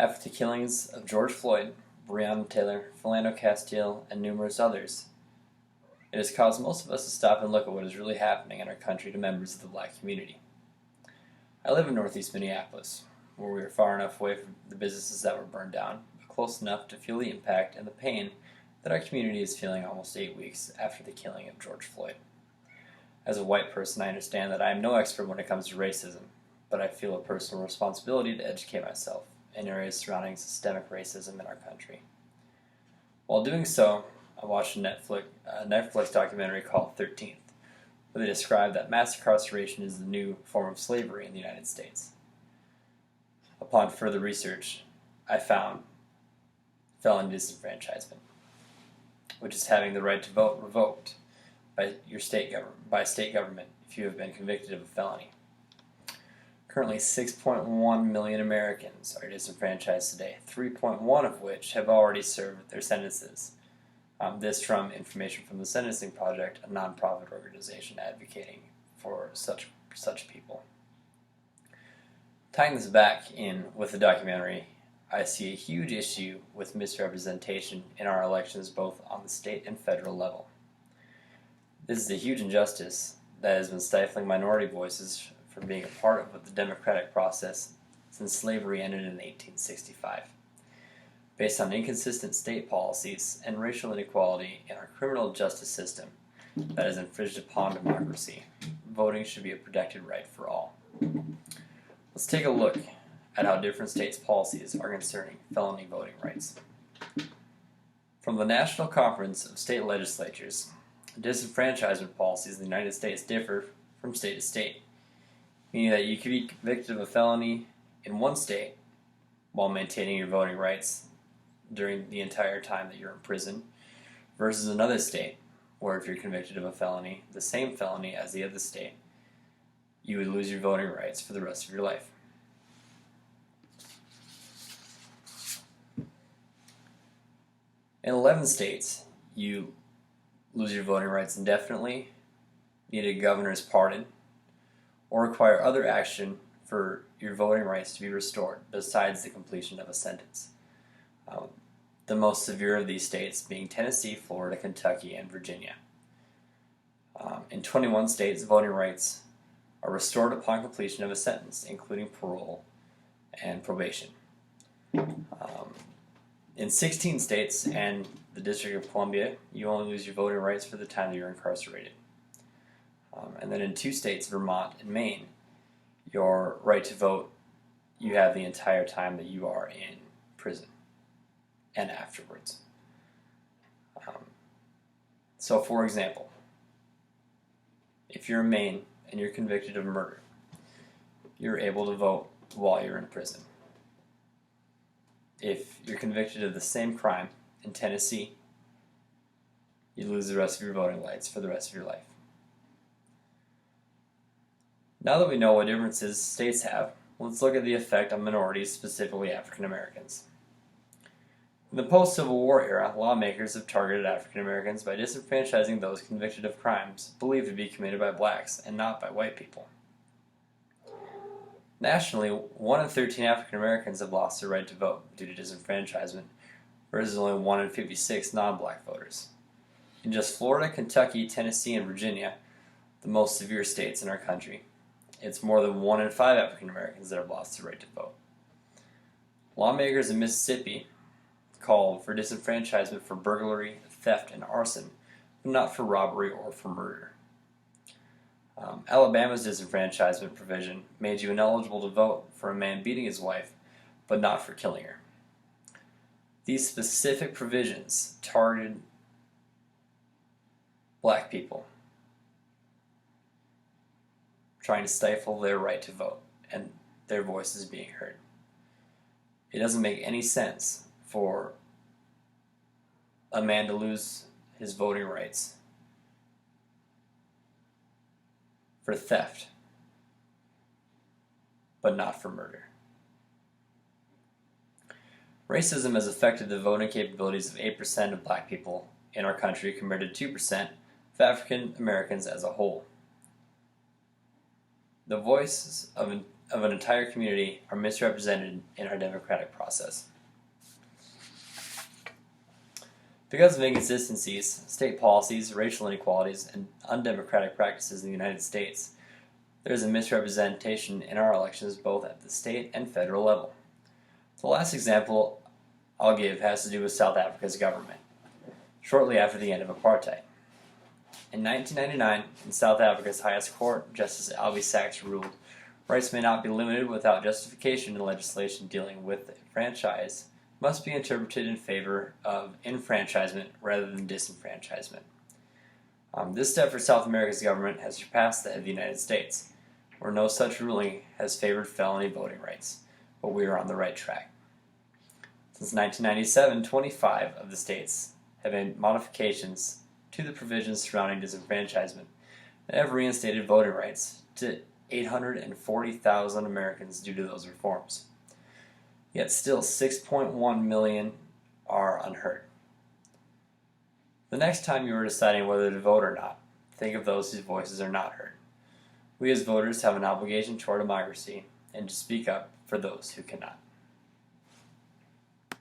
After the killings of George Floyd, Breonna Taylor, Philando Castile, and numerous others, it has caused most of us to stop and look at what is really happening in our country to members of the black community. I live in northeast Minneapolis, where we are far enough away from the businesses that were burned down, but close enough to feel the impact and the pain that our community is feeling almost 8 weeks after the killing of George Floyd. As a white person, I understand that I am no expert when it comes to racism, but I feel a personal responsibility to educate myself in areas surrounding systemic racism in our country. While doing so, I watched a Netflix documentary called 13th, where they describe that mass incarceration is the new form of slavery in the United States. Upon further research, I found felony disenfranchisement, which is having the right to vote revoked by state government if you have been convicted of a felony. Currently, 6.1 million Americans are disenfranchised today, 3.1 of which have already served their sentences. This from information from the Sentencing Project, a nonprofit organization advocating for such people. Tying this back in with the documentary, I see a huge issue with misrepresentation in our elections both on the state and federal level. This is a huge injustice that has been stifling minority voices from being a part of the democratic process since slavery ended in 1865. Based on inconsistent state policies and racial inequality in our criminal justice system that has infringed upon democracy, voting should be a protected right for all. Let's take a look at how different states' policies are concerning felony voting rights. From the National Conference of State Legislatures, disenfranchisement policies in the United States differ from state to state, meaning that you could be convicted of a felony in one state while maintaining your voting rights during the entire time that you're in prison, versus another state where if you're convicted of a felony, the same felony as the other state, you would lose your voting rights for the rest of your life. In 11 states, you lose your voting rights indefinitely, need a governor's pardon, or require other action for your voting rights to be restored besides the completion of a sentence. The most severe of these states being Tennessee, Florida, Kentucky, and Virginia. In 21 states, voting rights are restored upon completion of a sentence, including parole and probation. In 16 states and the District of Columbia, you only lose your voting rights for the time that you're incarcerated. And then in 2 states, Vermont and Maine, your right to vote, you have the entire time that you are in prison and afterwards. So for example, if you're in Maine and you're convicted of murder, you're able to vote while you're in prison. If you're convicted of the same crime in Tennessee, you lose the rest of your voting rights for the rest of your life. Now that we know what differences states have, let's look at the effect on minorities, specifically African Americans. In the post-Civil War era, lawmakers have targeted African Americans by disenfranchising those convicted of crimes believed to be committed by blacks and not by white people. Nationally, 1 in 13 African Americans have lost their right to vote due to disenfranchisement, versus only 1 in 56 non-black voters. In just Florida, Kentucky, Tennessee, and Virginia, the most severe states in our country, it's more than 1 in 5 African Americans that have lost their right to vote. Lawmakers in Mississippi called for disenfranchisement for burglary, theft, and arson, but not for robbery or for murder. Alabama's disenfranchisement provision made you ineligible to vote for a man beating his wife, but not for killing her. These specific provisions targeted black people, trying to stifle their right to vote and their voices being heard. It doesn't make any sense for a man to lose his voting rights for theft, but not for murder. Racism has affected the voting capabilities of 8% of black people in our country compared to 2% of African Americans as a whole. The voices of of an entire community are misrepresented in our democratic process. Because of inconsistencies, state policies, racial inequalities, and undemocratic practices in the United States, there is a misrepresentation in our elections both at the state and federal level. The last example I'll give has to do with South Africa's government, shortly after the end of apartheid. In 1999, in South Africa's highest court, Justice Albie Sachs ruled, rights may not be limited without justification in legislation dealing with the franchise must be interpreted in favor of enfranchisement rather than disenfranchisement. This step for South America's government has surpassed that of the United States, where no such ruling has favored felony voting rights, but we are on the right track. Since 1997, 25 of the states have made modifications to the provisions surrounding disenfranchisement and have reinstated voting rights to 840,000 Americans due to those reforms. Yet still 6.1 million are unheard. The next time you are deciding whether to vote or not, think of those whose voices are not heard. We as voters have an obligation to our democracy and to speak up for those who cannot.